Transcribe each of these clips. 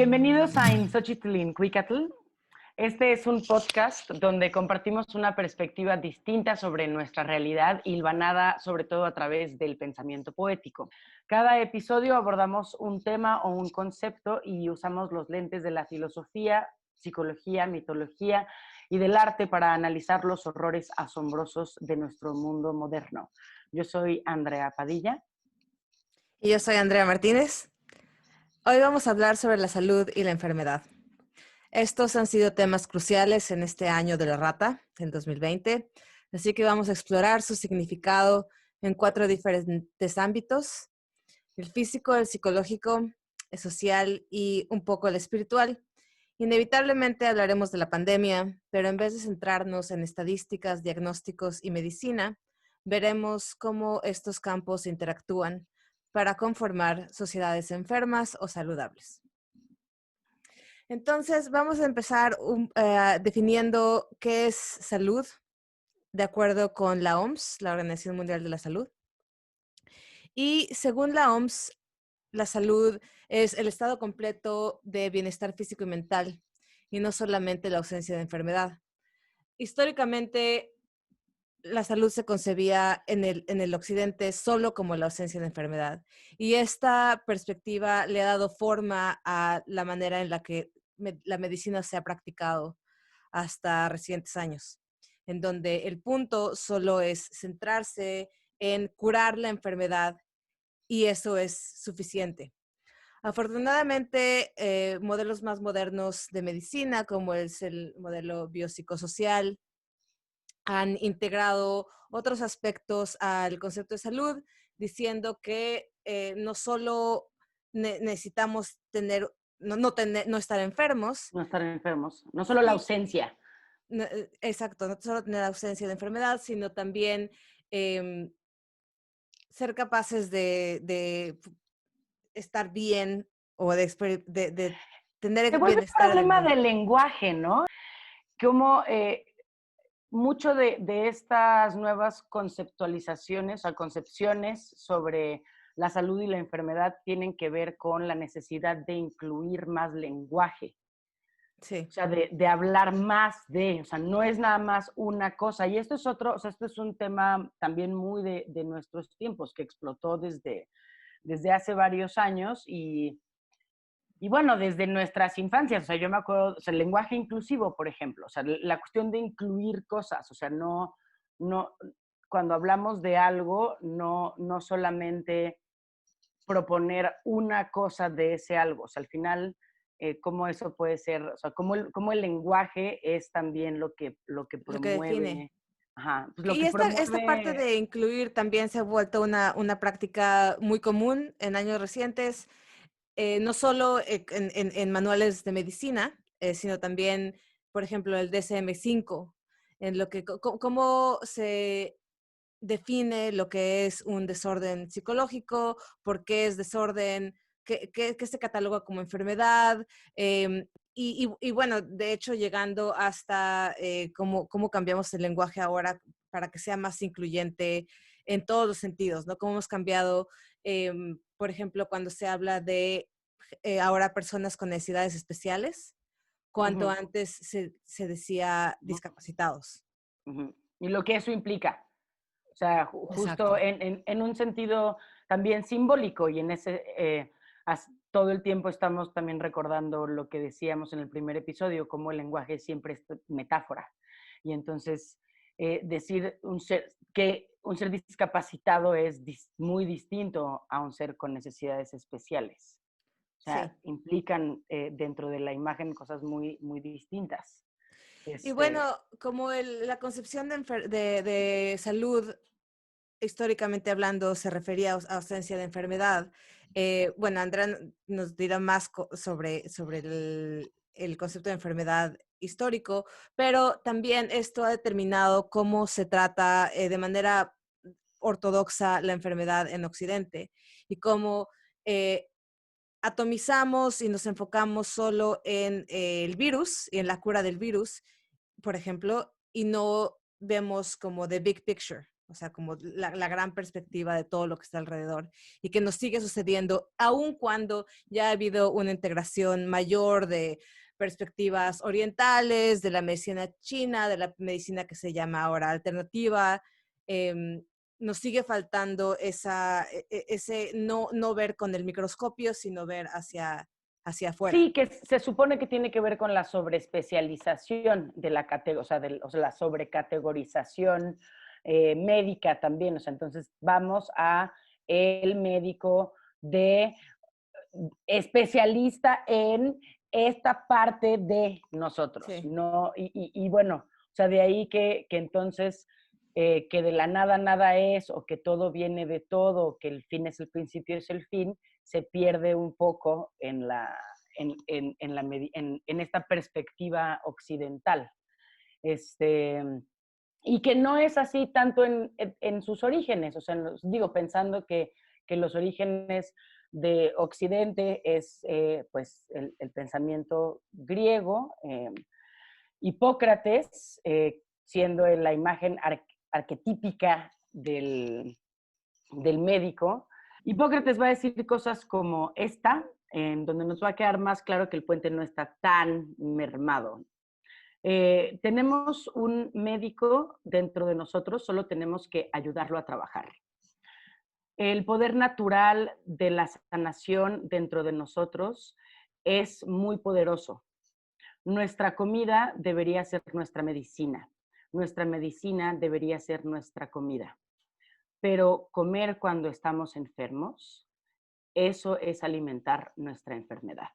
Bienvenidos a Inxochitl. Este es un podcast donde compartimos una perspectiva distinta sobre nuestra realidad, hilvanada sobre todo a través del pensamiento poético. Cada episodio abordamos un tema o un concepto y usamos los lentes de la filosofía, psicología, mitología y del arte para analizar los horrores asombrosos de nuestro mundo moderno. Yo soy Andrea Padilla. Y yo soy Andrea Martínez. Hoy vamos a hablar sobre la salud y la enfermedad. Estos han sido temas cruciales en este año de la rata, el 2020, así que vamos a explorar su significado en 4 diferentes ámbitos: el físico, el psicológico, el social y un poco el espiritual. Inevitablemente hablaremos de la pandemia, pero en vez de centrarnos en estadísticas, diagnósticos y medicina, veremos cómo estos campos interactúan para conformar sociedades enfermas o saludables. Entonces, vamos a empezar definiendo qué es salud, de acuerdo con la OMS, la Organización Mundial de la Salud. Y según la OMS, la salud es el estado completo de bienestar físico y mental, y no solamente la ausencia de enfermedad. Históricamente, la salud se concebía en el occidente solo como la ausencia de enfermedad. Y esta perspectiva le ha dado forma a la manera en la que la medicina se ha practicado hasta recientes años, en donde el punto solo es centrarse en curar la enfermedad y eso es suficiente. Afortunadamente, modelos más modernos de medicina, como es el modelo biopsicosocial, han integrado otros aspectos al concepto de salud, diciendo que no solo necesitamos no estar enfermos. No estar enfermos, no solo la ausencia. Exacto, no solo tener ausencia de enfermedad, sino también ser capaces de estar bien o de Se tener vuelve un bienestar en el problema mundo. del lenguaje, ¿no? Como mucho de estas nuevas conceptualizaciones o concepciones sobre la salud y la enfermedad tienen que ver con la necesidad de incluir más lenguaje. Sí. O sea, de hablar más o sea, no es nada más una cosa. Y esto es otro, o sea, esto es un tema también muy de nuestros tiempos, que explotó desde hace varios años y bueno, desde nuestras infancias. O sea, yo me acuerdo, o sea, el lenguaje inclusivo, por ejemplo, o sea, la cuestión de incluir cosas, o sea, no, cuando hablamos de algo, no solamente proponer una cosa de ese algo, o sea, al final, cómo eso puede ser, o sea, cómo el lenguaje es también lo que Lo que define. promueve, ajá, pues lo Y que esta parte promueve. de incluir también se ha vuelto una práctica muy común en años recientes, no solo en manuales de medicina, sino también, por ejemplo, el DSM-5, en lo que, cómo se define lo que es un desorden psicológico, por qué es desorden, qué se cataloga como enfermedad, y bueno, de hecho, llegando hasta cómo cambiamos el lenguaje ahora para que sea más incluyente en todos los sentidos, ¿no? Cómo hemos cambiado, por ejemplo, cuando se habla de ahora personas con necesidades especiales, cuanto Ujú, antes se decía ujú, discapacitados. ujú. Y lo que eso implica. O sea, justo Exacto. en un sentido también simbólico y en ese, todo el tiempo estamos también recordando lo que decíamos en el primer episodio, cómo el lenguaje siempre es metáfora. Y entonces decir que un ser discapacitado es muy distinto a un ser con necesidades especiales. O Sí. sea, implican dentro de la imagen cosas muy distintas. Y bueno, Este, como la concepción de salud, históricamente hablando, se refería a ausencia de enfermedad, bueno, Andrea nos dirá más sobre el concepto de enfermedad histórico, pero también esto ha determinado cómo se trata de manera ortodoxa la enfermedad en Occidente y cómo eh, atomizamos y nos enfocamos solo en el virus y en la cura del virus, por ejemplo, y no vemos como the big picture, o sea, como la gran perspectiva de todo lo que está alrededor y que nos sigue sucediendo, aun cuando ya ha habido una integración mayor de perspectivas orientales, de la medicina china, de la medicina que se llama ahora alternativa. Nos sigue faltando ese no ver con el microscopio, sino ver hacia afuera. Sí, que se supone que tiene que ver con la sobreespecialización de la categoría, o sea, la sobrecategorización médica también. O sea, entonces vamos a el médico de especialista en esta parte de nosotros, Sí. ¿no? Y bueno, o sea, de ahí que entonces que de la nada nada es, o que todo viene de todo, o que el fin es el principio, es el fin, se pierde un poco en en esta perspectiva occidental. Este, y que no es así tanto en sus orígenes, o sea, digo, pensando que los orígenes de Occidente es pues el pensamiento griego, Hipócrates, siendo la imagen arquetípica del médico. Hipócrates va a decir cosas como esta, en donde nos va a quedar más claro que el puente no está tan mermado. Tenemos un médico dentro de nosotros, solo tenemos que ayudarlo a trabajar. El poder natural de la sanación dentro de nosotros es muy poderoso. Nuestra comida debería ser nuestra medicina. Nuestra medicina debería ser nuestra comida. Pero comer cuando estamos enfermos, eso es alimentar nuestra enfermedad.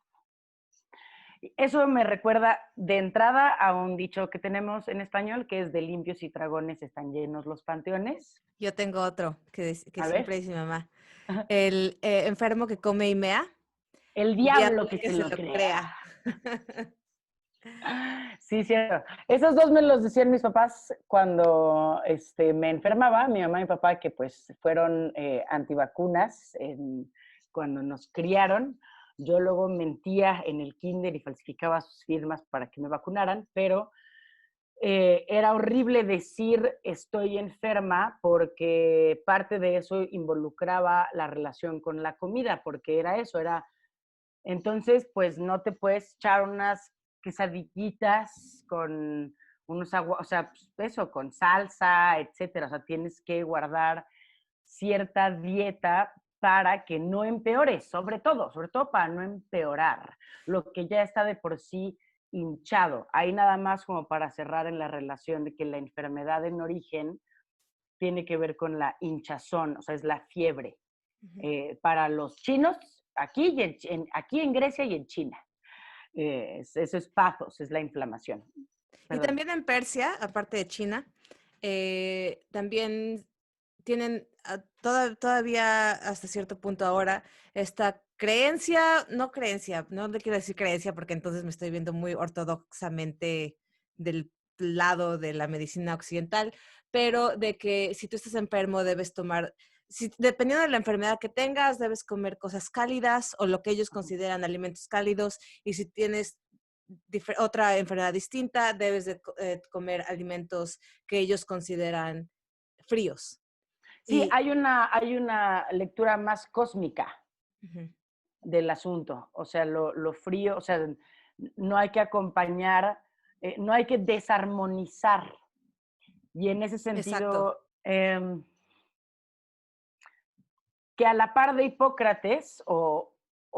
Eso me recuerda de entrada a un dicho que tenemos en español, que es de limpios y dragones están llenos los panteones. Yo tengo otro que A siempre ver. dice mi mamá. El enfermo que come y mea, El diablo diablo que que se se lo lo crea. crea. Sí, cierto. Esos dos me los decían mis papás cuando me enfermaba, mi mamá y mi papá, que pues fueron antivacunas cuando nos criaron. Yo luego mentía en el kinder y falsificaba sus firmas para que me vacunaran, pero era horrible decir estoy enferma porque parte de eso involucraba la relación con la comida, porque era eso, era entonces, pues no te puedes echar unas quesadillitas con unos agua, o sea, pues, eso, con salsa, etcétera. O sea, tienes que guardar cierta dieta para que no empeores, sobre todo para no empeorar lo que ya está de por sí hinchado. Ahí nada más como para cerrar en la relación de que la enfermedad en origen tiene que ver con la hinchazón, o sea, es la fiebre para los chinos, aquí, aquí en Grecia y en China. Eso es pathos, es la inflamación. Y Perdón. también en Persia, aparte de China, también tienen todavía hasta cierto punto ahora esta creencia, no le quiero decir creencia porque entonces me estoy viendo muy ortodoxamente del lado de la medicina occidental, pero de que si tú estás enfermo debes tomar, dependiendo de la enfermedad que tengas, debes comer cosas cálidas o lo que ellos consideran alimentos cálidos, y si tienes otra enfermedad distinta, debes de comer alimentos que ellos consideran fríos. Sí, Y hay una lectura más cósmica ujú, del asunto. O sea, lo frío, o sea, no hay que acompañar, no hay que desarmonizar. Y en ese exacto. sentido, que a la par de Hipócrates o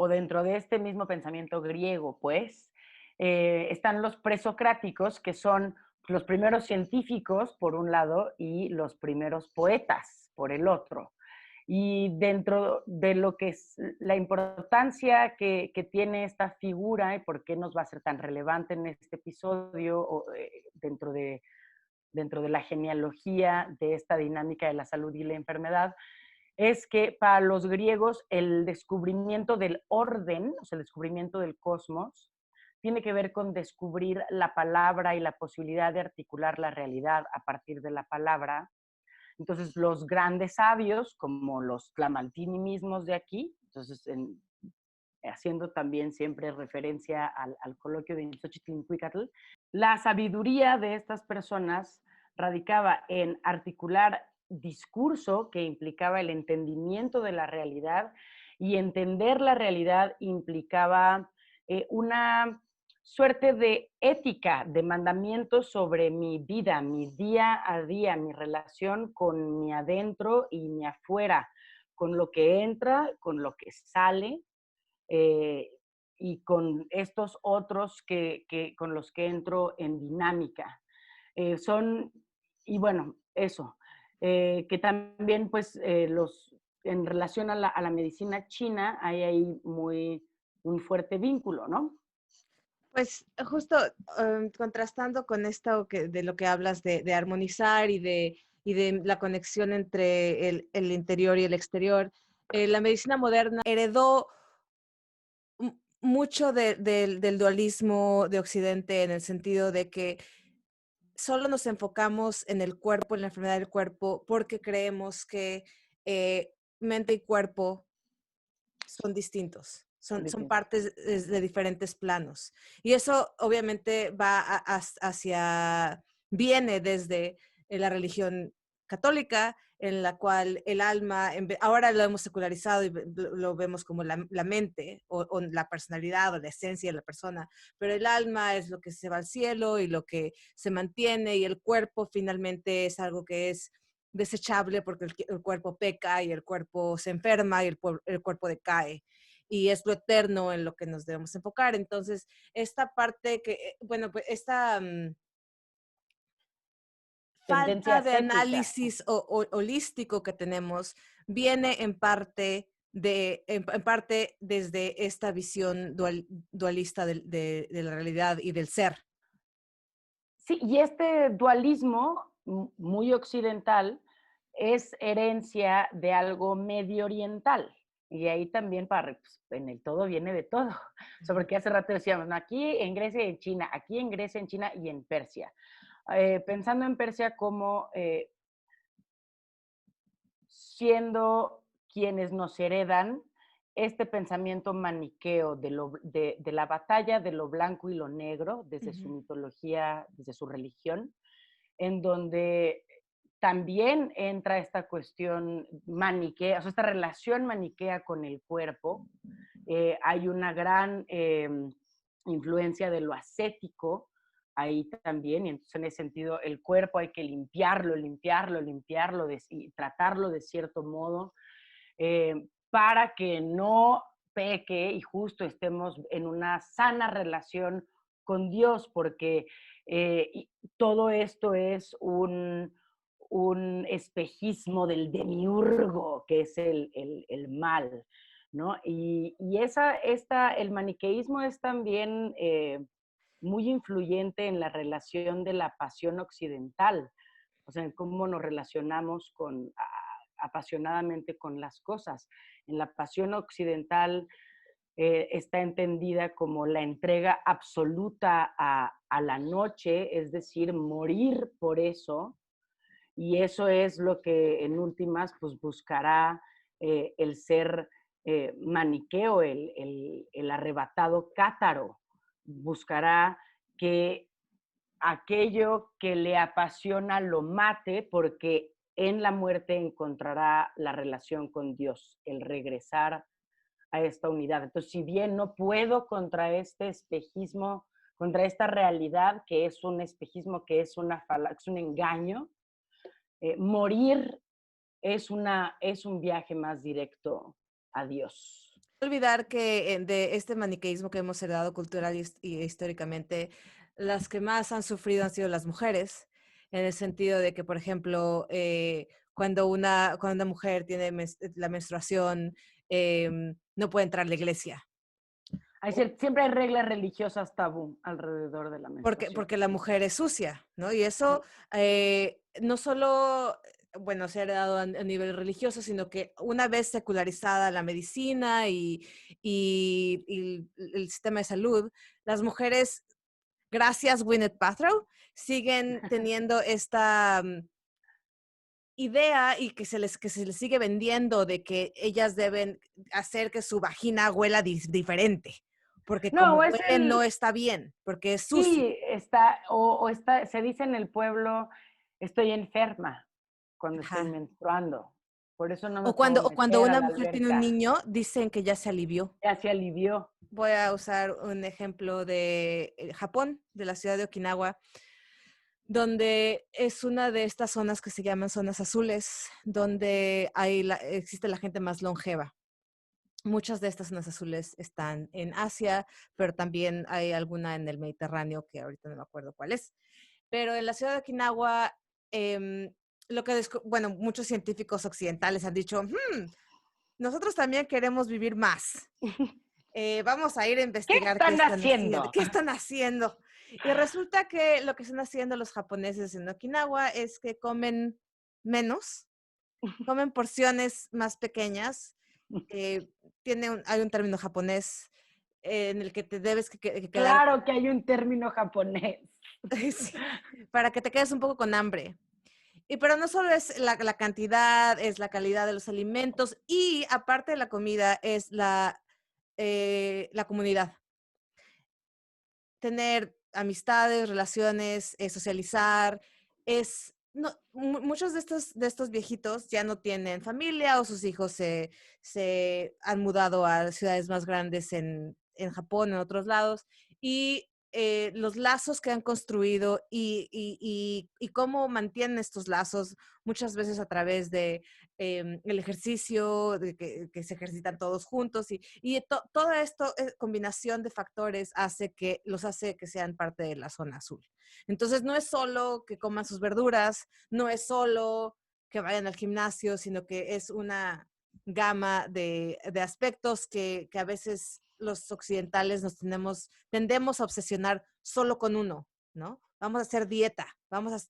dentro de este mismo pensamiento griego, pues, están los presocráticos, que son los primeros científicos, por un lado, y los primeros poetas, por el otro. Y dentro de lo que es la importancia que tiene esta figura y por qué nos va a ser tan relevante en este episodio, dentro de la genealogía de esta dinámica de la salud y la enfermedad, es que para los griegos el descubrimiento del orden, o sea, el descubrimiento del cosmos, tiene que ver con descubrir la palabra y la posibilidad de articular la realidad a partir de la palabra. Entonces, los grandes sabios, como los Tlamaltini mismos de aquí, entonces, haciendo también siempre referencia al coloquio de Xochitl, la sabiduría de estas personas radicaba en articular discurso que implicaba el entendimiento de la realidad, y entender la realidad implicaba una suerte de ética, de mandamientos sobre mi vida, mi día a día, mi relación con mi adentro y mi afuera, con lo que entra, con lo que sale, eh, y con estos otros con los que entro en dinámica. Son, y bueno, eso, que también pues en relación a la medicina china hay ahí un fuerte vínculo, ¿no? Pues justo contrastando con esto de lo que hablas de armonizar y de la conexión entre el interior y el exterior, la medicina moderna heredó mucho del dualismo de Occidente en el sentido de que solo nos enfocamos en el cuerpo, en la enfermedad del cuerpo, porque creemos que mente y cuerpo son distintos, Son son distintos. partes de diferentes planos. Y eso obviamente va viene desde la religión católica, en la cual el alma, ahora lo hemos secularizado y lo vemos como la mente o la personalidad o la esencia de la persona, pero el alma es lo que se va al cielo y lo que se mantiene, y el cuerpo finalmente es algo que es desechable porque el cuerpo peca y el cuerpo se enferma y el cuerpo decae. Y es lo eterno en lo que nos debemos enfocar. Entonces, esta parte bueno, pues esta Tendencia falta de ascética. análisis holístico que tenemos viene en parte en parte desde esta visión dualista de la realidad y del ser. Sí, y este dualismo muy occidental es herencia de algo medio oriental. Y ahí también, pues, en el todo viene de todo. Sobre que hace rato decíamos, ¿no? Aquí en Grecia y en China, aquí en Grecia, en China y en Persia. Pensando en Persia como siendo quienes nos heredan este pensamiento maniqueo de la batalla de lo blanco y lo negro, desde su mitología, desde su religión, en donde también entra esta cuestión maniquea, o sea, esta relación maniquea con el cuerpo. Hay una gran influencia de lo ascético ahí también, y entonces en ese sentido el cuerpo hay que limpiarlo, limpiarlo, limpiarlo y tratarlo de cierto modo para que no peque y justo estemos en una sana relación con Dios, porque todo esto es un espejismo del demiurgo, que es el mal, ¿no? Y el maniqueísmo es también muy influyente en la relación de la pasión occidental, o sea, en cómo nos relacionamos apasionadamente con las cosas. En la pasión occidental está entendida como la entrega absoluta a la noche, es decir, morir por eso, y eso es lo que en últimas pues buscará el ser maniqueo, el arrebatado cátaro, buscará que aquello que le apasiona lo mate porque en la muerte encontrará la relación con Dios, el regresar a esta unidad. Entonces, si bien no puedo contra este espejismo, contra esta realidad que es un espejismo, que es es un engaño, morir es un viaje más directo a Dios. Olvidar que de este maniqueísmo que hemos heredado cultural y históricamente, las que más han sufrido han sido las mujeres, en el sentido de que, por ejemplo, cuando una mujer tiene la menstruación, no puede entrar a la iglesia. Siempre hay reglas religiosas tabú alrededor de la menstruación. Porque la mujer es sucia, ¿no? Y eso no solo, bueno, se ha heredado a nivel religioso, sino que una vez secularizada la medicina y el sistema de salud, las mujeres, gracias Gwyneth Paltrow, siguen teniendo esta idea y que que se les sigue vendiendo de que ellas deben hacer que su vagina huela diferente, porque como No, es huele no está bien, porque es sucio. sí, está, se dice en el pueblo, estoy enferma, cuando estoy Ajá. menstruando. Por eso no me O puedo cuando meter a una la mujer tiene un alberca. niño, dicen que ya se alivió. Ya se alivió. Voy a usar un ejemplo de Japón, de la ciudad de Okinawa, donde es una de estas zonas que se llaman zonas azules, donde existe la gente más longeva. Muchas de estas zonas azules están en Asia, pero también hay alguna en el Mediterráneo, que ahorita no me acuerdo cuál es. Pero en la ciudad de Okinawa, em, bueno, muchos científicos occidentales han dicho, nosotros también queremos vivir más. Vamos a ir a ¿Qué investigar qué están están haciendo. haciendo? ¿Qué están haciendo? Y resulta que lo que están haciendo los japoneses en Okinawa es que comen menos, comen porciones más pequeñas. eh, hay un término japonés en el que te debes que quedar Claro que hay un término japonés. sí, para que te quedes un poco con hambre. Pero no solo es la cantidad, es la calidad de los alimentos y aparte de la comida es la comunidad. Tener amistades, relaciones, socializar, muchos de estos viejitos ya no tienen familia o sus hijos se han mudado a ciudades más grandes en Japón, en otros lados, y los lazos que han construido y cómo mantienen estos lazos, muchas veces a través de el ejercicio, de que se ejercitan todos juntos todo esto, combinación de factores, los hace que sean parte de la zona azul. Entonces, no es solo que coman sus verduras, no es solo que vayan al gimnasio, sino que es una gama de aspectos que a veces los occidentales tendemos a obsesionar solo con uno, ¿no? Vamos a hacer dieta,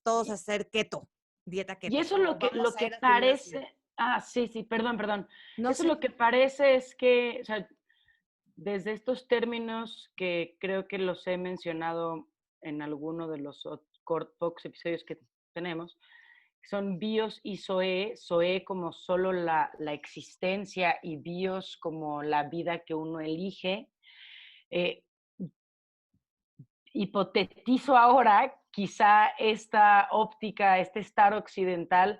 todos a hacer keto, dieta Y keto, eso o lo vamos a que ir al gimnasio. parece, sí, perdón. No Eso sé. lo que parece es que, o sea, desde estos términos que creo que los he mencionado en alguno de los pocos episodios que tenemos, son bios y zoe, zoe como solo la existencia y bios como la vida que uno elige. Eh, Hipotetizo ahora, quizá esta óptica, este estar occidental,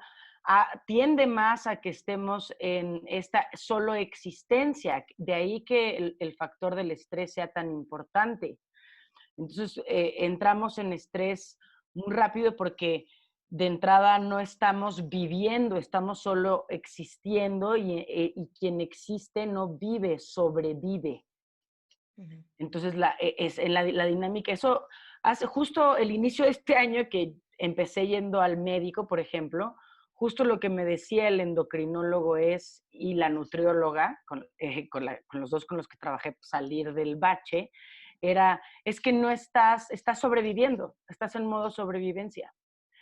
tiende más a que estemos en esta solo existencia, de ahí que el factor del estrés sea tan importante. Entonces, entramos en estrés muy rápido porque de entrada no estamos viviendo, estamos solo existiendo y quien existe no vive, sobrevive. Entonces, es en la dinámica, eso hace justo el inicio de este año que empecé yendo al médico, por ejemplo, justo lo que me decía el endocrinólogo y la nutrióloga, con los dos con los que trabajé, salir del bache, es que no estás sobreviviendo, estás en modo sobrevivencia.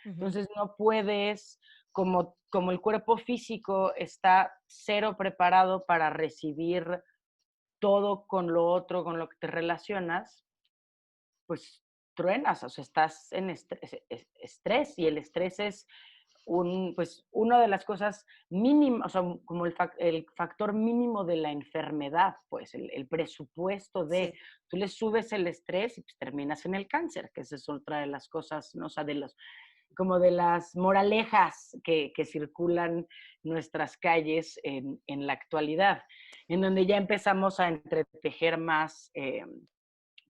Entonces no puedes, como el cuerpo físico está cero preparado para recibir todo con lo otro, con lo que te relacionas, pues truenas, o sea, estás en estrés y el estrés es pues, una de las cosas mínimas, o sea, como el factor mínimo de la enfermedad, pues el presupuesto Sí. tú le subes el estrés y pues terminas en el cáncer, que esa es otra de las cosas, ¿no? O sea, como de las moralejas que circulan nuestras calles en la actualidad, en donde ya empezamos a entretejer más,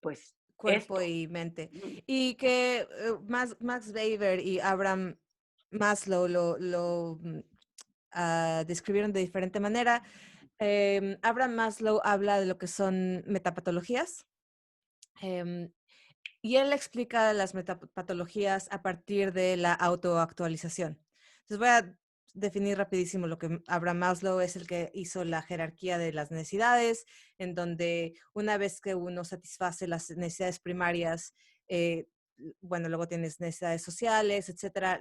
pues, Cuerpo esto. y mente. Y que Max Weber y Abraham Maslow describieron de diferente manera. Abraham Maslow habla de lo que son metapatologías. Y él explica las metapatologías a partir de la autoactualización. Entonces voy a definir rapidísimo lo que Abraham Maslow es el que hizo la jerarquía de las necesidades, en donde una vez que uno satisface las necesidades primarias, bueno, luego tienes necesidades sociales, etcétera.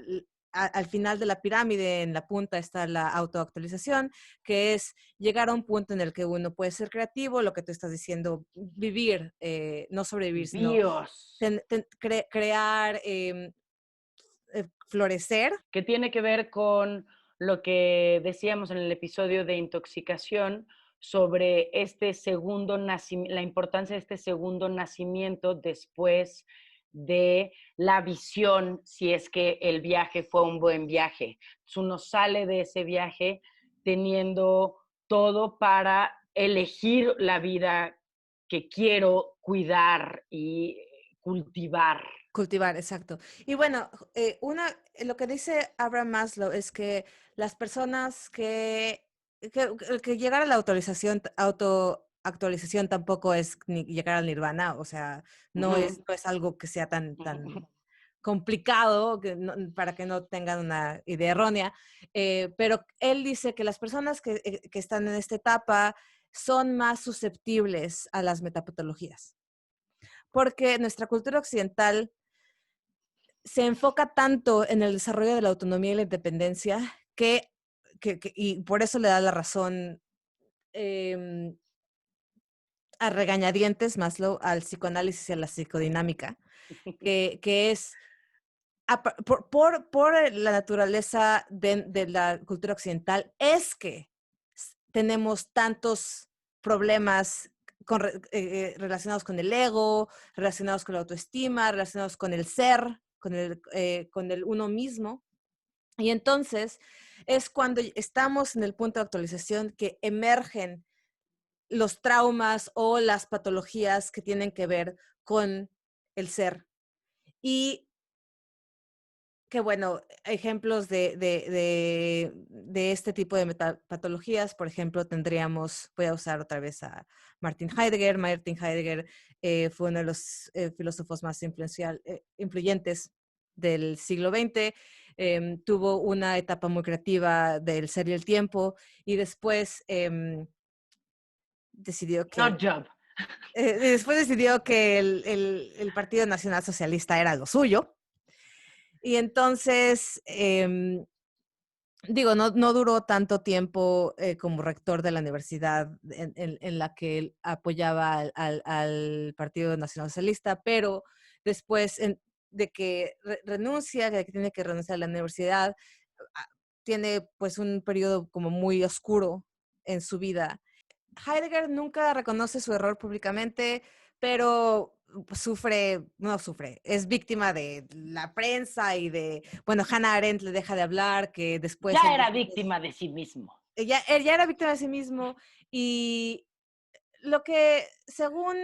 Al final de la pirámide, en la punta, está la autoactualización, que es llegar a un punto en el que uno puede ser creativo, lo que tú estás diciendo, vivir, no sobrevivir, sino Bios, crear, florecer. que tiene que ver con lo que decíamos en el episodio de intoxicación sobre la importancia de este segundo nacimiento después de la visión, si es que el viaje fue un buen viaje. Entonces uno sale de ese viaje teniendo todo para elegir la vida que quiero cuidar y cultivar. Cultivar, exacto. Y bueno, lo que dice Abraham Maslow es que las personas que llegar a la autoactualización tampoco es ni llegar al nirvana, o sea, no es algo que sea tan complicado para que no tengan una idea errónea, pero él dice que las personas que están en esta etapa son más susceptibles a las metapatologías, porque nuestra cultura occidental se enfoca tanto en el desarrollo de la autonomía y la independencia y por eso le da la razón eh, a regañadientes Maslow al psicoanálisis y a la psicodinámica, que es por la naturaleza de la cultura occidental, es que tenemos tantos problemas relacionados con el ego, relacionados con la autoestima, relacionados con el ser, con el uno mismo. Y entonces es cuando estamos en el punto de actualización que emergen los traumas o las patologías que tienen que ver con el ser. Y que bueno, ejemplos de este tipo de patologías, por ejemplo, voy a usar otra vez a Martin Heidegger. Martin Heidegger fue uno de los filósofos más influyentes del siglo XX. Tuvo una etapa muy creativa del ser y el tiempo y después decidió Not job. que el Partido Nacional Socialista era lo suyo. Y entonces, digo, no duró tanto tiempo como rector de la universidad en la que él apoyaba al Partido Nacional Socialista, pero después de que renuncia, de que tiene que renunciar a la universidad, tiene pues un periodo como muy oscuro en su vida. Heidegger nunca reconoce su error públicamente, pero es víctima de la prensa y bueno, Hannah Arendt le deja de hablar, que después Ya era víctima de sí mismo. él ya era víctima de sí mismo y lo que según,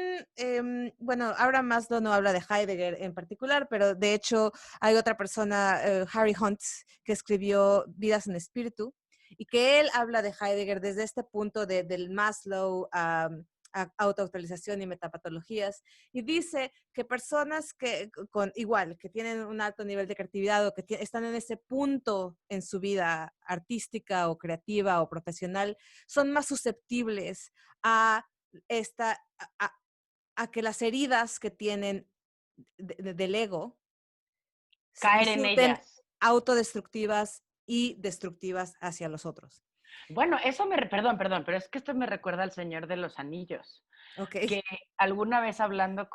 bueno, Abraham Maslow no habla de Heidegger en particular, pero de hecho hay otra persona, Harry Hunt, que escribió Vidas en Espíritu, y que él habla de Heidegger desde este punto del Maslow, autoactualización y metapatologías, y dice que personas que tienen un alto nivel de creatividad o que están en ese punto en su vida artística o creativa o profesional, son más susceptibles a esta, a, a que las heridas que tienen del ego Caer en resulten ellas. autodestructivas y destructivas hacia los otros. Bueno, perdón, pero es que esto me recuerda al Señor de los Anillos, Ok. que alguna vez hablando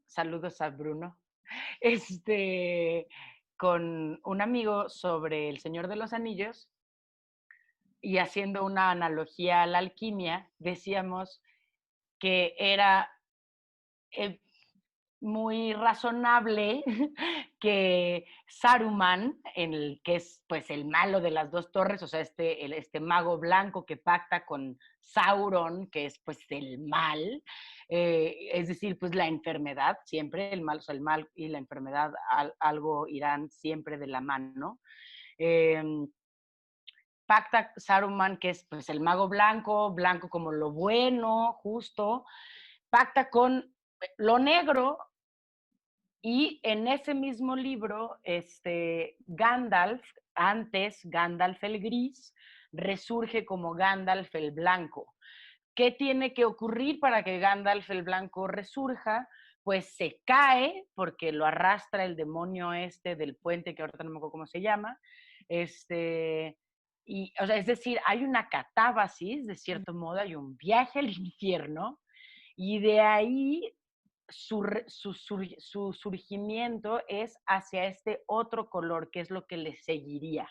saludos a Bruno, este, con un amigo sobre el Señor de los Anillos y haciendo una analogía a la alquimia, decíamos que era eh, muy razonable que Saruman, que es pues el malo de las dos torres, o sea, este mago blanco que pacta con Sauron, que es pues el mal, es decir, pues la enfermedad, siempre el mal, o sea, el mal y la enfermedad algo irán siempre de la mano. Eh, Pacta Saruman, que es pues el mago blanco, blanco como lo bueno, justo, pacta con lo negro. Y en ese mismo libro, Gandalf, antes Gandalf el gris, resurge como Gandalf el blanco. ¿Qué tiene que ocurrir para que Gandalf el blanco resurja? Pues se cae porque lo arrastra el demonio del puente, que ahorita no me acuerdo cómo se llama. O sea, es decir, hay una catábasis, de cierto modo, hay un viaje al infierno, y de ahí su surgimiento es hacia este otro color, que es lo que le seguiría.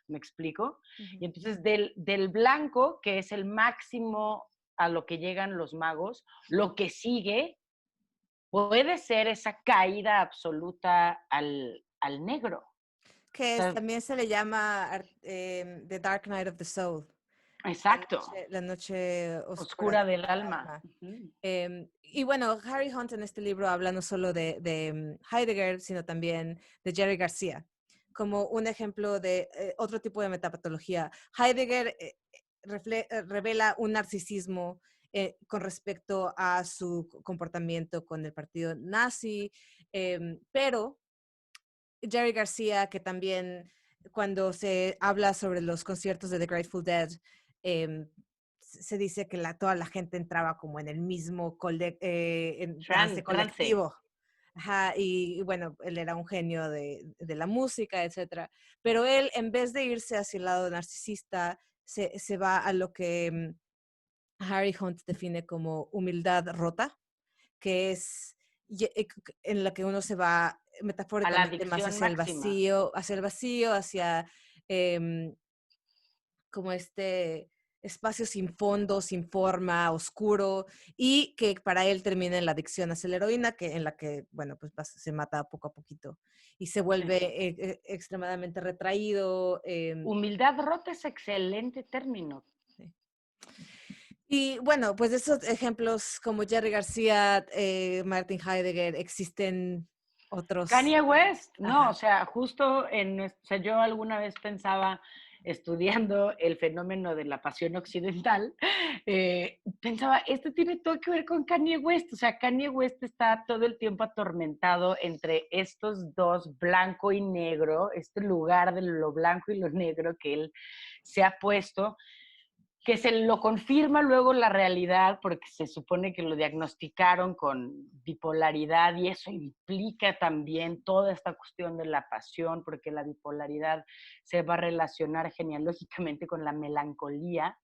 ¿Me explico? Y entonces del blanco, que es el máximo a lo que llegan los magos, lo que sigue puede ser esa caída absoluta al negro. O Que sea, también se le llama The Dark Night of the Soul, exacto, la noche oscura oscura del del alma. alma. Ujú. Y bueno, Harry Hunt en este libro habla no solo de Heidegger, sino también de Jerry García, como un ejemplo de otro tipo de metapatología. Heidegger revela un narcisismo con respecto a su comportamiento con el partido nazi, pero Jerry García, que también cuando se habla sobre los conciertos de The Grateful Dead, eh, se dice que toda la gente entraba como en el mismo en trance Trance. colectivo. Ajá, y bueno, él era un genio de la música, etcétera. Pero él, en vez de irse hacia el lado narcisista, se va a lo que Harry Hunt define como humildad rota, que es en la que uno se va A la metafóricamente más adicción máxima. hacia el vacío, hacia em, como este espacio sin fondo, sin forma, oscuro, y que para él termina en la adicción hacia la heroína, en la que, bueno, pues se mata poco a poquito y se Sí. vuelve extremadamente retraído. Humildad rota es excelente término. Sí. Y bueno, pues de esos ejemplos como Jerry García, Martin Heidegger, existen otros. Kanye West, no, o Ajá. sea, justo o sea, yo alguna vez pensaba, estudiando el fenómeno de la pasión occidental, pensaba, esto tiene todo que ver con Kanye West, o sea, Kanye West está todo el tiempo atormentado entre estos dos, blanco y negro, este lugar de lo blanco y lo negro que él se ha puesto, que se lo confirma luego la realidad, porque se supone que lo diagnosticaron con bipolaridad y eso implica también toda esta cuestión de la pasión, porque la bipolaridad se va a relacionar genealógicamente con la melancolía,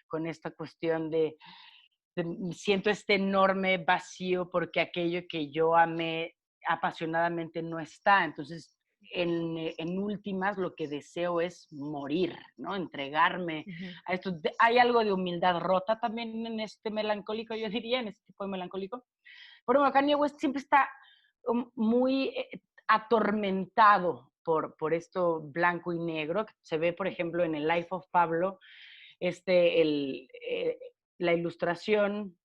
con esta cuestión de siento este enorme vacío porque aquello que yo amé apasionadamente no está. Entonces, en últimas, lo que deseo es morir, ¿no? Entregarme Ujú. a esto. Hay algo de humildad rota también en este melancólico, yo diría, en este tipo de melancólico. Pero bueno, Kanye West siempre está muy atormentado por esto blanco y negro. Se ve, por ejemplo, en el Life of Pablo, este, la ilustración,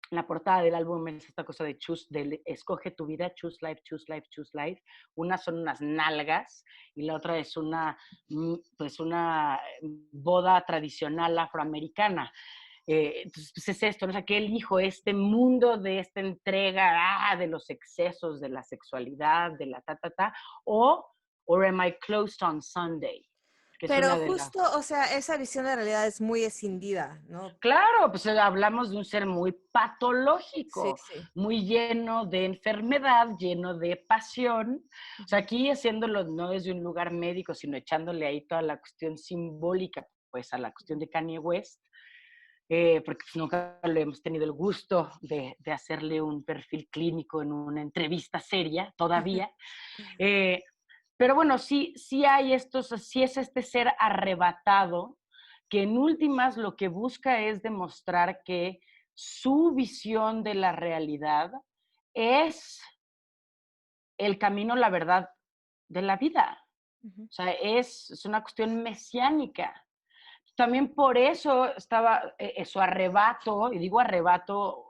la portada del álbum es esta cosa de escoge tu vida, choose life, choose life, choose life. Una son unas nalgas y la otra es pues una boda tradicional afroamericana. Entonces, pues es esto, ¿no? O sea, que elijo este mundo de esta entrega, de los excesos, de la sexualidad, de la o or am I closed on Sunday? Que es Pero una de justo, las. o sea, esa visión de realidad es muy escindida, ¿no? Claro, pues hablamos de un ser muy Sí, patológico, sí. muy lleno de enfermedad, lleno de pasión. O sea, Ujú. aquí haciéndolo no desde un lugar médico, sino echándole ahí toda la cuestión simbólica, pues a la cuestión de Kanye West, porque pues, nunca le hemos tenido el gusto de hacerle un perfil clínico en una entrevista seria todavía. Eh, pero bueno, sí hay estos, sí es este ser arrebatado que en últimas lo que busca es demostrar que su visión de la realidad es el camino, la verdad de la vida. Ujú. O sea, es una cuestión mesiánica. También por eso estaba su arrebato, y digo arrebato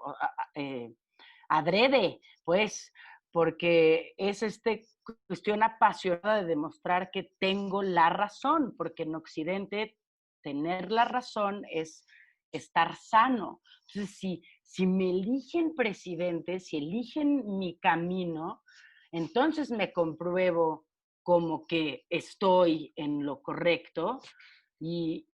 adrede, pues, porque es cuestión apasionada de demostrar que tengo la razón, porque en Occidente tener la razón es estar sano. Entonces, si me eligen presidente, si eligen mi camino, entonces me compruebo como que estoy en lo correcto y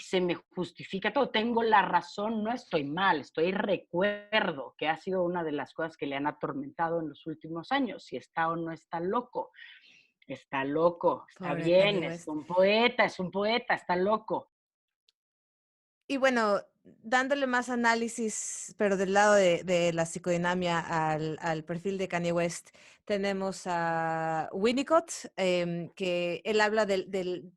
se me justifica todo. Tengo la razón, no estoy mal, estoy recuerdo, que ha sido una de las cosas que le han atormentado en los últimos años, si está o no está loco. Está loco, está Pobre Kanye bien, West. es un poeta, está loco. Y bueno, dándole más análisis, pero del lado de la psicodinamia al perfil de Kanye West, tenemos a Winnicott, que él habla del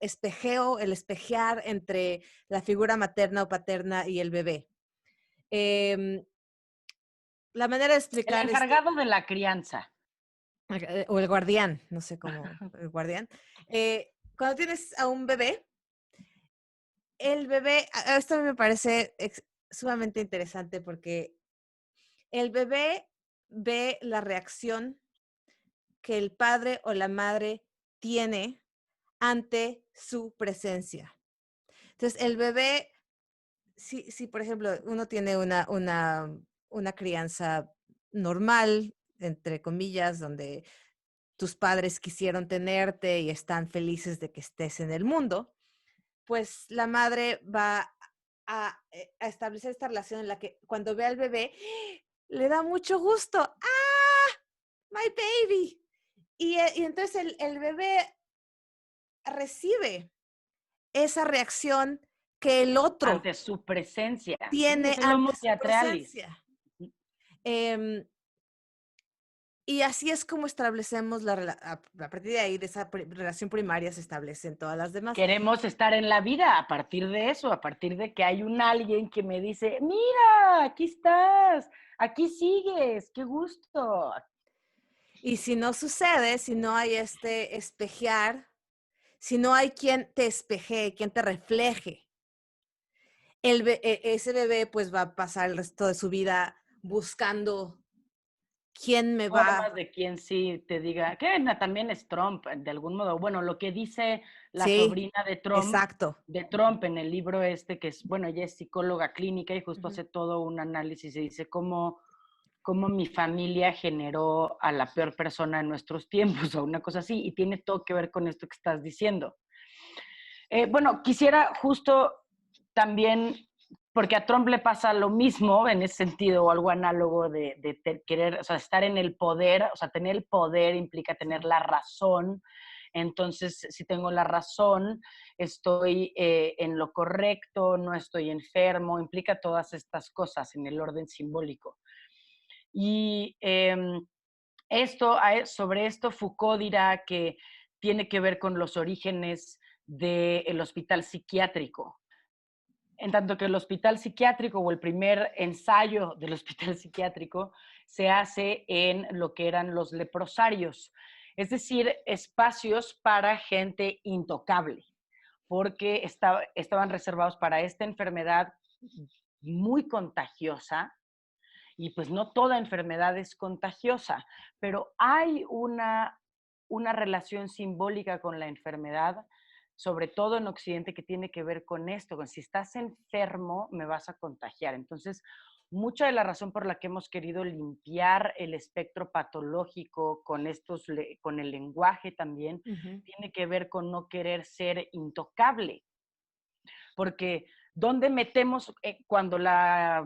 espejeo, el espejear entre la figura materna o paterna y el bebé. Em, la manera de El explicar encargado de la crianza. o el guardián, no sé cómo, el guardián. Cuando tienes a un bebé, el bebé, esto a mí me parece sumamente interesante porque el bebé ve la reacción que el padre o la madre tiene ante su presencia. Entonces, el bebé, si por ejemplo uno tiene una crianza normal, entre comillas, donde tus padres quisieron tenerte y están felices de que estés en el mundo, pues la madre va a establecer esta relación en la que cuando ve al bebé, le da mucho gusto. ¡Ah! My baby. Y entonces el bebé recibe esa reacción que el otro Ante su presencia. Sí, tiene es el ante Homo su teatralis. presencia. Em, y así es como establecemos a partir de ahí, de esa relación primaria, se establecen todas las demás. Queremos estar en la vida a partir de eso, a partir de que hay un alguien que me dice, mira, aquí estás, aquí sigues, qué gusto. Y si no sucede, si no hay este espejear, si no hay quien te espejee, quien te refleje, ese bebé pues va a pasar el resto de su vida buscando quién me va. Formas de quien sí te diga, que también es Trump, de algún modo. Bueno, lo que dice la Sí, sobrina exacto. de Trump en el libro este, que es, bueno, ella es psicóloga clínica y justo Ujú. hace todo un análisis y dice cómo mi familia generó a la peor persona en nuestros tiempos o una cosa así, y tiene todo que ver con esto que estás diciendo. Bueno, quisiera justo también, porque a Trump le pasa lo mismo en ese sentido, o algo análogo de querer, o sea, estar en el poder, o sea, tener el poder implica tener Sí. la razón. Entonces, si tengo la razón, estoy en lo correcto, no estoy enfermo, implica todas estas cosas en el orden simbólico. Y sobre esto Foucault dirá que tiene que ver con los orígenes del hospital psiquiátrico. En tanto que el hospital psiquiátrico o el primer ensayo del hospital psiquiátrico se hace en lo que eran los leprosarios, es decir, espacios para gente intocable, porque estaban reservados para esta enfermedad muy contagiosa, y pues no toda enfermedad es contagiosa, pero hay una relación simbólica con la enfermedad, sobre todo en Occidente, que tiene que ver con esto, con si estás enfermo me vas a contagiar. Entonces, mucha de la razón por la que hemos querido limpiar el espectro patológico con el lenguaje también, Ujú. tiene que ver con no querer ser intocable, porque ¿dónde metemos cuando la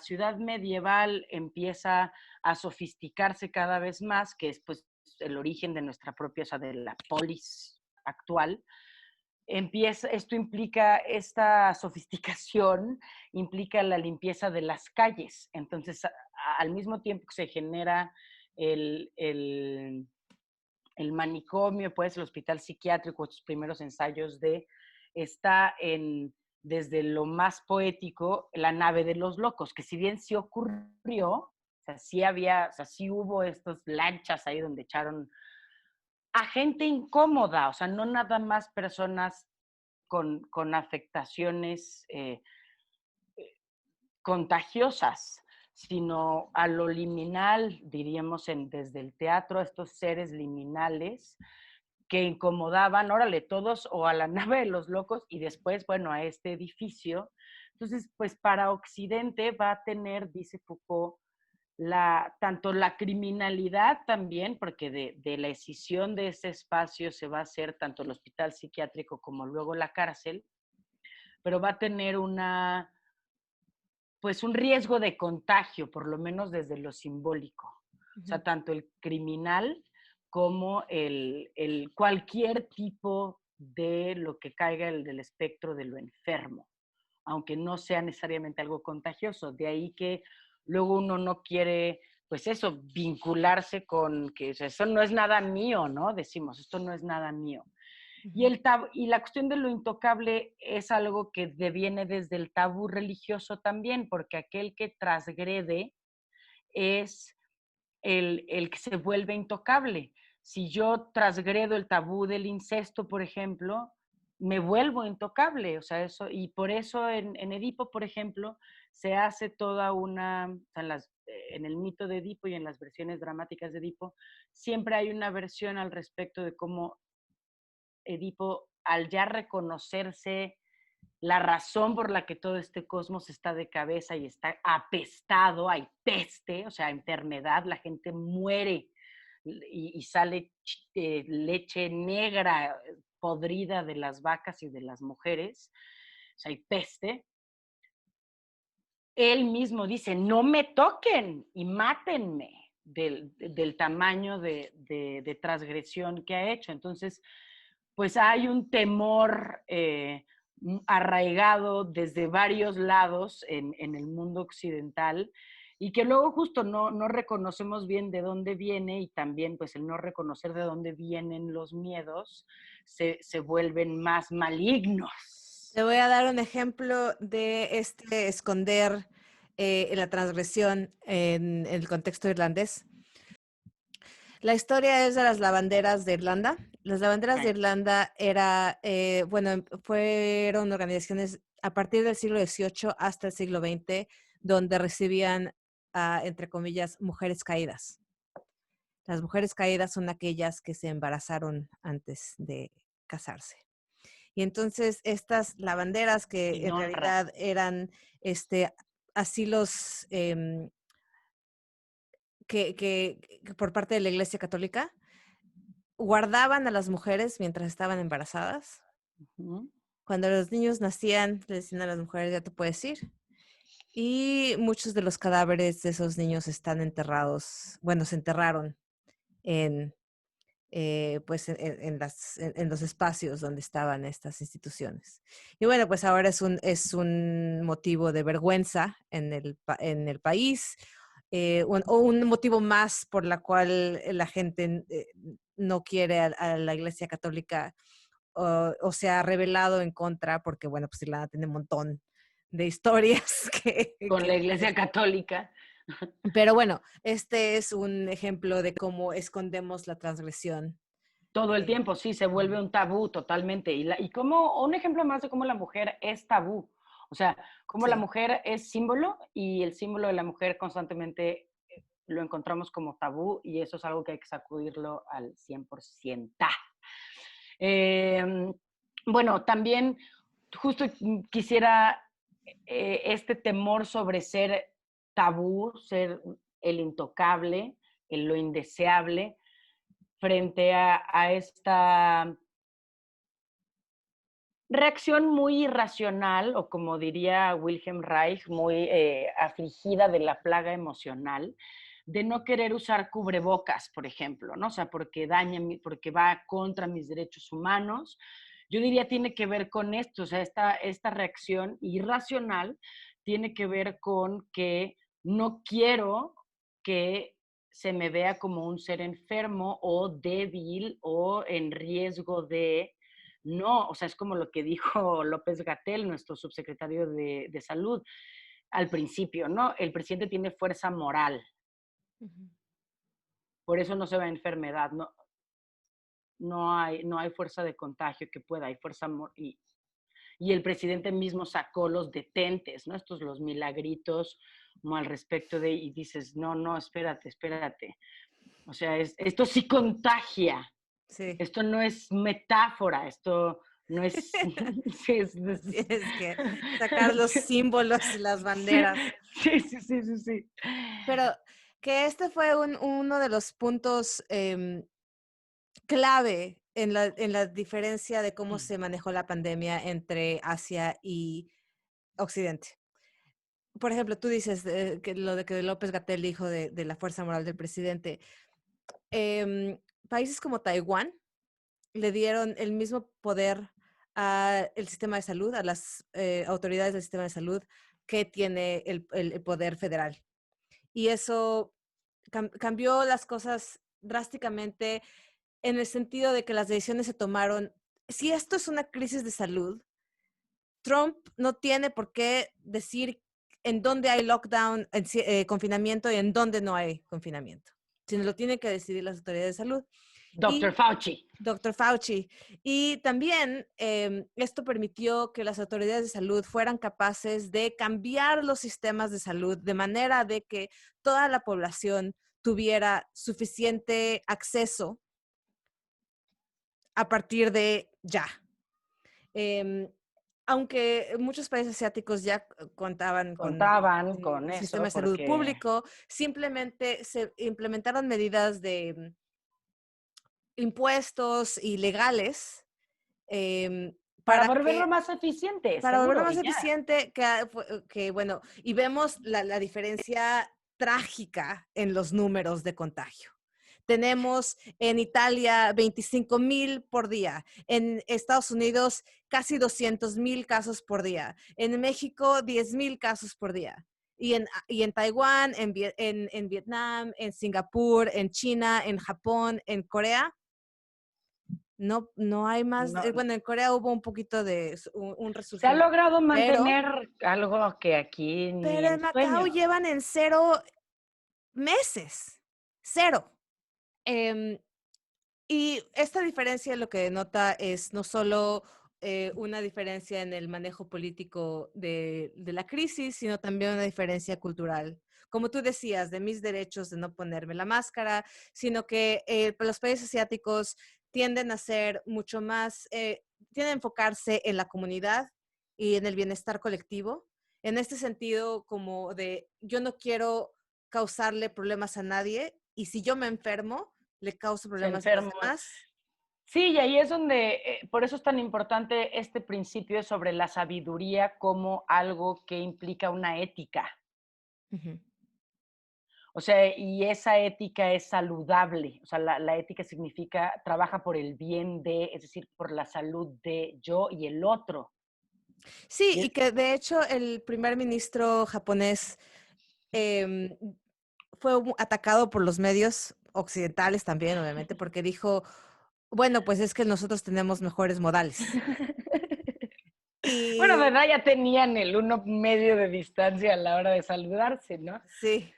ciudad medieval empieza a sofisticarse cada vez más, que es pues el origen de nuestra propia, o sea, de la polis actual? Esto implica, esta sofisticación implica la limpieza de las calles. Entonces, al mismo tiempo que se genera el, el, el manicomio, pues el hospital psiquiátrico, estos primeros ensayos está desde lo más poético, la nave de los locos, que si bien sí ocurrió, o sea, sí hubo estas lanchas ahí donde echaron a gente incómoda, o sea, no nada más personas con afectaciones contagiosas, sino a lo liminal, diríamos desde el teatro, a estos seres liminales que incomodaban, órale, todos o a la nave de los locos y después, bueno, a este edificio. Entonces, pues para Occidente va a tener, dice Foucault, tanto la criminalidad también, porque de la escisión de ese espacio se va a hacer tanto el hospital psiquiátrico como luego la cárcel, pero va a tener pues un riesgo de contagio, por lo menos desde lo simbólico. O Ujú. sea, tanto el criminal como cualquier tipo de lo que caiga del espectro de lo enfermo, aunque no sea necesariamente algo contagioso. De ahí que luego uno no quiere, pues eso, vincularse con que eso no es nada mío, ¿no? Decimos, esto no es nada mío. Ujú. Y la cuestión de lo intocable es algo que deviene desde el tabú religioso también, porque aquel que transgrede es el que se vuelve intocable. Si yo transgredo el tabú del incesto, por ejemplo, me vuelvo intocable. O sea, eso, y por eso en Edipo, por ejemplo, se hace toda una, o sea, en el mito de Edipo y en las versiones dramáticas de Edipo, siempre hay una versión al respecto de cómo Edipo, al ya reconocerse la razón por la que todo este cosmos está de cabeza y está apestado, hay peste, o sea, enfermedad, la gente muere y sale leche negra podrida de las vacas y de las mujeres, o sea, hay peste. Él mismo dice, no me toquen y mátenme del tamaño de transgresión que ha hecho. Entonces, pues hay un temor arraigado desde varios lados en el mundo occidental y que luego justo no reconocemos bien de dónde viene y también pues el no reconocer de dónde vienen los miedos se vuelven más malignos. Te voy a dar un ejemplo de este esconder la transgresión en el contexto irlandés. La historia es de las lavanderas de Irlanda. Las lavanderas de Irlanda fueron organizaciones a partir del siglo XVIII hasta el siglo XX, donde recibían, entre comillas, mujeres caídas. Las mujeres caídas son aquellas que se embarazaron antes de casarse. Y entonces estas lavanderas que en realidad eran asilos que por parte de la Iglesia Católica guardaban a las mujeres mientras estaban embarazadas. Uh-huh. Cuando los niños nacían, le decían a las mujeres, ya te puedes ir. Y muchos de los cadáveres de esos niños están enterrados, bueno, se enterraron en los espacios donde estaban estas instituciones. Y bueno, pues ahora es un motivo de vergüenza en el país, o un motivo más por la cual la gente no quiere a la Iglesia Católica o se ha rebelado en contra, porque bueno, pues Irlanda tiene un montón de historias con la Iglesia Católica. Pero bueno, este es un ejemplo de cómo escondemos la transgresión. Todo el tiempo, sí, se vuelve un tabú totalmente. Y como un ejemplo más de cómo la mujer es tabú. O sea, cómo la mujer es símbolo y el símbolo de la mujer constantemente lo encontramos como tabú y eso es algo que hay que sacudirlo al 100%. Bueno, también justo quisiera este temor sobre ser tabú, ser el intocable, lo indeseable, frente a esta reacción muy irracional, o como diría Wilhelm Reich, muy afligida de la plaga emocional, de no querer usar cubrebocas, por ejemplo, ¿no? O sea, porque porque va contra mis derechos humanos. Yo diría tiene que ver con esto, o sea, esta reacción irracional tiene que ver con que no quiero que se me vea como un ser enfermo o débil o en riesgo de... No, o sea, es como lo que dijo López-Gatell, nuestro subsecretario de Salud, al principio, ¿no? El presidente tiene fuerza moral. Uh-huh. Por eso no se va a enfermedad, no hay fuerza de contagio que pueda, hay fuerza y el presidente mismo sacó los detentes, ¿no? Estos los milagritos, como al respecto de, y dices, no, espérate. O sea, esto sí contagia. Sí. Esto no es metáfora, esto no es... Tienes que sacar los símbolos y las banderas. Sí. Pero que este fue uno de los puntos clave en la diferencia de cómo se manejó la pandemia entre Asia y Occidente. Por ejemplo, tú dices que lo de que López-Gatell dijo de la fuerza moral del presidente. Países como Taiwán le dieron el mismo poder al sistema de salud, a las autoridades del sistema de salud, que tiene el poder federal. Y eso cambió las cosas drásticamente en el sentido de que las decisiones se tomaron. Si esto es una crisis de salud, Trump no tiene por qué decir en dónde hay lockdown, confinamiento y en dónde no hay confinamiento, sino lo tienen que decidir las autoridades de salud. Doctor Fauci. Doctor Fauci. Y también esto permitió que las autoridades de salud fueran capaces de cambiar los sistemas de salud de manera de que toda la población tuviera suficiente acceso a partir de ya. Aunque muchos países asiáticos ya contaban con con un eso, sistema de salud porque público, simplemente se implementaron medidas de impuestos y legales para para volverlo más eficiente, volverlo seguro, más y ya. eficiente, que bueno, y vemos la diferencia trágica en los números de contagio. Tenemos en Italia 25,000 por día, en Estados Unidos casi 200,000 casos por día, en México 10,000 casos por día. Y en Taiwán, en Vietnam, en Singapur, en China, en Japón, en Corea, no hay más. No, Bueno, en Corea hubo un poquito de un se ha resurgimiento, logrado pero, mantener algo que aquí ni pero en en Macao sueños. llevan en 0 meses. 0. Em, y esta diferencia lo que denota es no solo una diferencia en el manejo político de la crisis, sino también una diferencia cultural. Como tú decías, de mis derechos de no ponerme la máscara, sino que los países asiáticos tienden a ser mucho más, tienden a enfocarse en la comunidad y en el bienestar colectivo. En este sentido, como de yo no quiero causarle problemas a nadie y si yo me enfermo, le causa Se problemas a los enfermó. demás. Sí, y ahí es donde, por eso es tan importante este principio sobre la sabiduría como algo que implica una ética. Ujú. O sea, y esa ética es saludable. O sea, la ética significa, trabaja por el bien de, es decir, por la salud de yo y el otro. Sí, Y y es- que de hecho el primer ministro japonés em, fue atacado por los medios occidentales también, obviamente, porque dijo, bueno, pues es que nosotros tenemos mejores modales. Bueno, Y ¿verdad? Ya tenían el 1 medio de distancia a la hora de saludarse, ¿no? sí,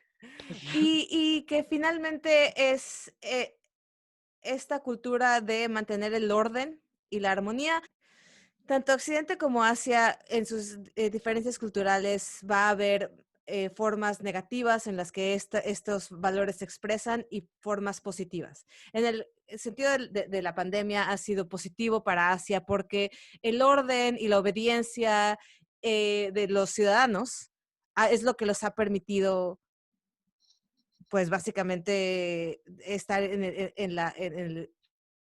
y que finalmente es esta cultura de mantener el orden y la armonía. Tanto Occidente como Asia, en sus diferencias culturales, va a haber formas negativas en las que estos valores se expresan y formas positivas. En el sentido de la pandemia ha sido positivo para Asia porque el orden y la obediencia de los ciudadanos es lo que los ha permitido, pues básicamente, estar en la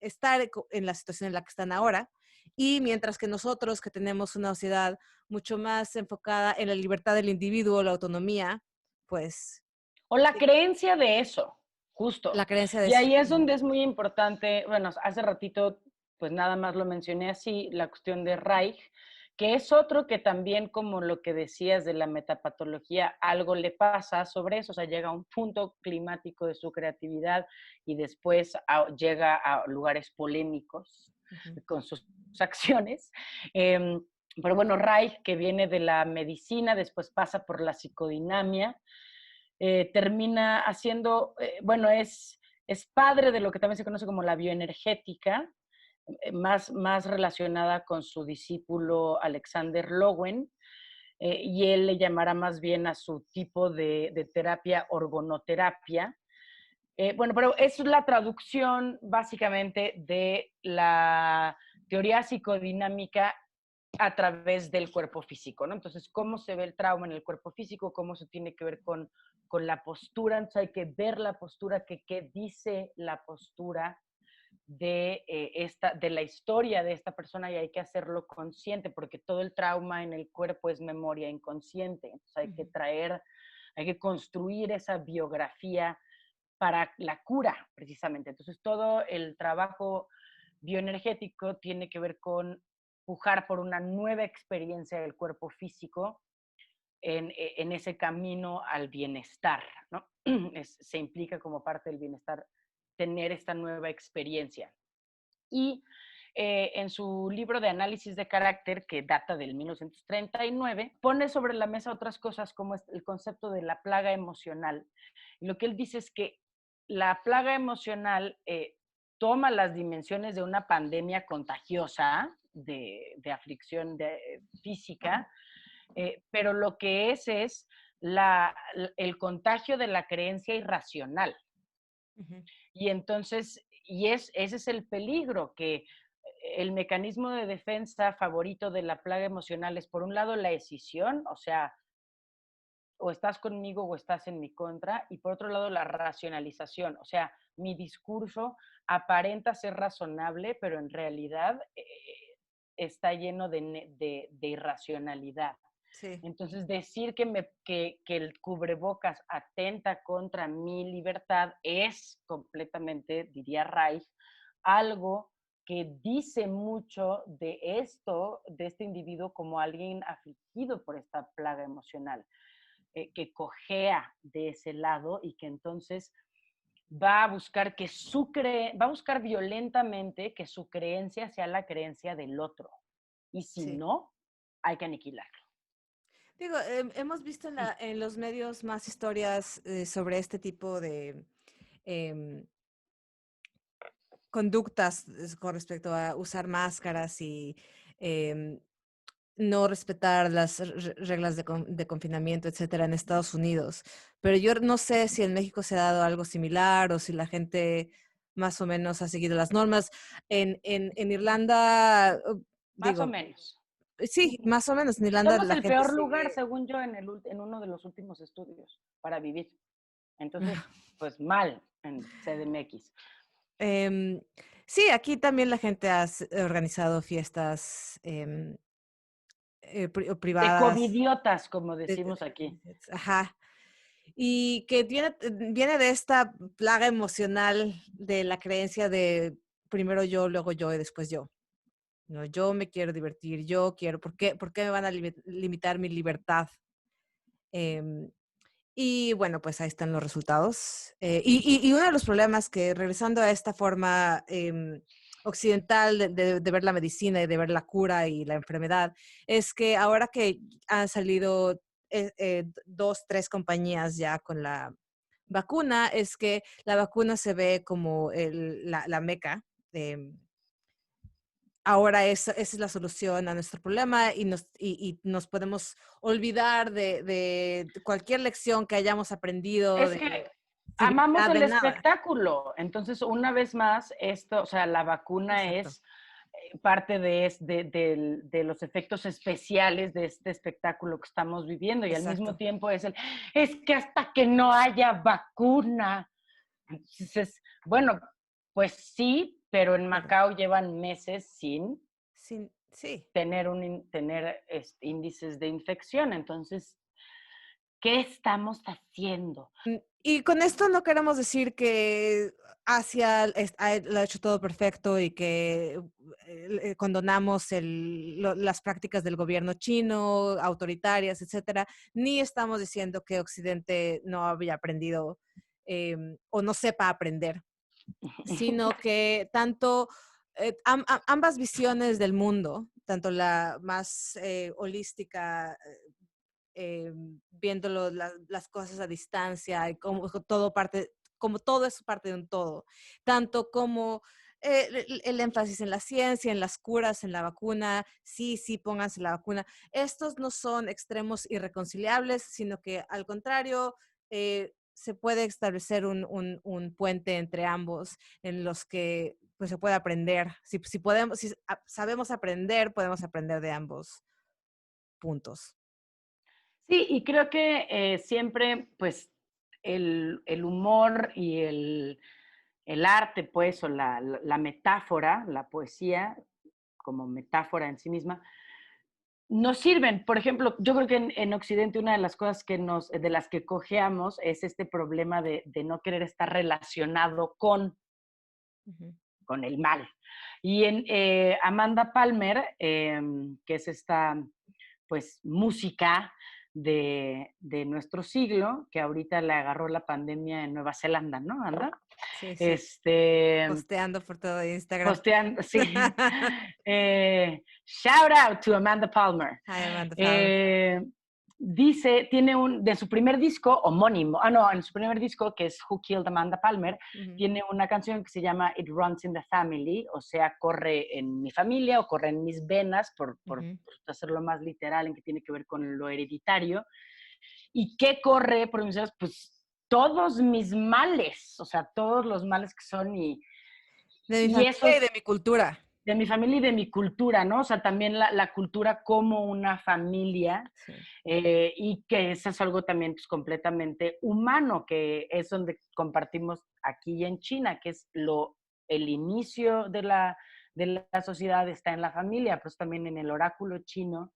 situación en la que están ahora. Y mientras que nosotros, que tenemos una sociedad mucho más enfocada en la libertad del individuo, la autonomía, pues O la sí, creencia de eso, la justo. creencia de Y eso. ahí es donde es muy importante, bueno, hace ratito, pues nada más lo mencioné así, la cuestión de Reich, que es otro que también, como lo que decías de la metapatología, algo le pasa sobre eso, o sea, llega a un punto climático de su creatividad y después llega a lugares polémicos Ujú. con sus acciones. Pero bueno, Reich, que viene de la medicina, después pasa por la psicodinamia, termina haciendo, bueno, es padre de lo que también se conoce como la bioenergética, más relacionada con su discípulo Alexander Lowen, y él le llamará más bien a su tipo de terapia orgonoterapia. Bueno, pero es la traducción básicamente de la teoría psicodinámica a través del cuerpo físico, ¿no? Entonces, ¿cómo se ve el trauma en el cuerpo físico? ¿Cómo se tiene que ver con la postura? Entonces, hay que ver la postura, qué dice la postura de la historia de esta persona y hay que hacerlo consciente porque todo el trauma en el cuerpo es memoria inconsciente. Entonces, hay que construir esa biografía para la cura, precisamente. Entonces, todo el trabajo bioenergético tiene que ver con pujar por una nueva experiencia del cuerpo físico en ese camino al bienestar, ¿no? Se implica como parte del bienestar tener esta nueva experiencia. Y en su libro de análisis de carácter, que data del 1939, pone sobre la mesa otras cosas como el concepto de la plaga emocional. Y lo que él dice es que la plaga emocional toma las dimensiones de una pandemia contagiosa de aflicción física, pero lo que es el contagio de la creencia irracional. Ujú. Y entonces, ese es el peligro, que el mecanismo de defensa favorito de la plaga emocional es, por un lado, la escisión, o sea, o estás conmigo o estás en mi contra, y por otro lado, la racionalización, o sea, mi discurso aparenta ser razonable, pero en realidad está lleno de irracionalidad. Sí, Entonces, decir que el cubrebocas atenta contra mi libertad es completamente, diría Reich, algo que dice mucho de esto, de este individuo como alguien afligido por esta plaga emocional, que cojea de ese lado y que entonces va a buscar va a buscar violentamente que su creencia sea la creencia del otro. Y si sí. no, hay que aniquilarlo. Digo, hemos visto en los medios más historias sobre este tipo de em, conductas con respecto a usar máscaras y em, no respetar las reglas de confinamiento, etcétera, en Estados Unidos. Pero yo no sé si en México se ha dado algo similar o si la gente más o menos ha seguido las normas. En Irlanda, Más o digo, menos. sí, más o menos en Irlanda Somos la el gente peor lugar, sigue. según yo, en uno de los últimos estudios para vivir. Entonces, pues mal en CDMX. Em, sí, aquí también la gente ha organizado fiestas De privadas. covidiotas, como de- decimos aquí. Ajá. Y que viene de esta plaga emocional de la creencia de primero yo, luego yo y después yo. No, yo me quiero divertir, yo quiero, por qué me van a limitar mi libertad? Em, y bueno, pues ahí están los resultados. Y uno de los problemas que, regresando a esta forma occidental de ver la medicina y de ver la cura y la enfermedad, es que ahora que han salido dos, tres compañías ya con la vacuna, es que la vacuna se ve como la meca. Ahora esa es la solución a nuestro problema y nos podemos olvidar de cualquier lección que hayamos aprendido Es de que amamos civilidad, el de nada. espectáculo. Entonces, una vez más, esto, o sea, la vacuna Exacto, es parte de los efectos especiales de este espectáculo que estamos viviendo, y al mismo exacto. tiempo es que hasta que no haya vacuna. Entonces, bueno, pues sí, pero en Pero Macao llevan meses sin sí, sí. tener índices de infección. Entonces, ¿qué estamos haciendo? Y con esto no queremos decir que Asia lo ha hecho todo perfecto y que condonamos las prácticas del gobierno chino, autoritarias, etcétera. Ni estamos diciendo que Occidente no había aprendido o no sepa aprender, sino que tanto ambas visiones del mundo, tanto la más holística, viéndolo las cosas a distancia y como todo parte, como todo es parte de un todo, tanto como el énfasis en la ciencia, en las curas, en la vacuna, sí, sí, pónganse la vacuna. Estos no son extremos irreconciliables, sino que al contrario, se puede establecer un puente entre ambos en los que pues, se puede aprender. Si podemos, si sabemos aprender, podemos aprender de ambos puntos. Sí, y creo que siempre, pues, el humor y el arte, pues, o la metáfora, la poesía como metáfora en sí misma, nos sirven. Por ejemplo, yo creo que en Occidente una de las cosas de las que cojeamos es este problema de no querer estar relacionado Ujú. con el mal. Y en Amanda Palmer, que es esta, pues, música de nuestro siglo, que ahorita le agarró la pandemia en Nueva Zelanda, ¿no? ¿Anda? Sí, sí. Este, Posteando por todo Instagram. posteando, sí. Shout out to Amanda Palmer. Hi, Amanda Palmer. Dice, de su primer disco homónimo, en su primer disco, que es Who Killed Amanda Palmer, tiene una canción que se llama It Runs in the Family, o sea, corre en mi familia o corre en mis venas, por hacerlo más literal, en que tiene que ver con lo hereditario. ¿Y qué corre por mis venas? Pues todos mis males, o sea, todos los males que son de mi y familia eso, y de mi cultura. de mi familia y de mi cultura, ¿no? O sea, también la cultura como una familia, Sí. y que eso es algo también pues, completamente humano, que es donde compartimos aquí en China, que es el inicio de la sociedad está en la familia, pues también en el oráculo chino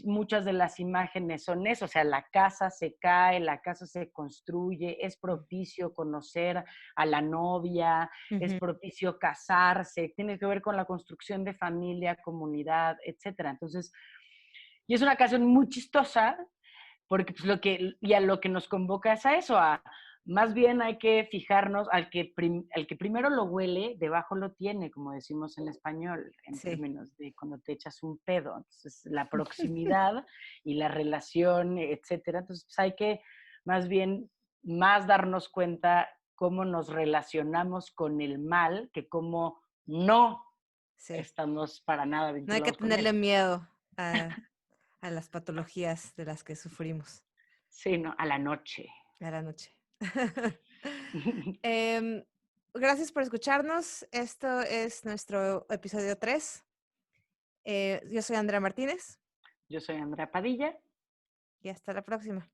muchas de las imágenes son eso, o sea, la casa se cae, la casa se construye, es propicio conocer a la novia, es propicio casarse, tiene que ver con la construcción de familia, comunidad, etcétera. Entonces, y es una canción muy chistosa, porque pues a lo que nos convoca es a eso, más bien hay que fijarnos al que primero lo huele, debajo lo tiene, como decimos en español, en términos de cuando te echas un pedo. Entonces, la proximidad y la relación, etcétera. Entonces, pues hay que más bien más darnos cuenta cómo nos relacionamos con el mal que cómo no estamos para nada No hay que vinculados con tenerle él. miedo a las patologías de las que sufrimos. Sí, no, a la noche. A la noche. Gracias por escucharnos. Esto es nuestro episodio 3. Yo soy Andrea Martínez. Yo soy Andrea Padilla. Y hasta la próxima.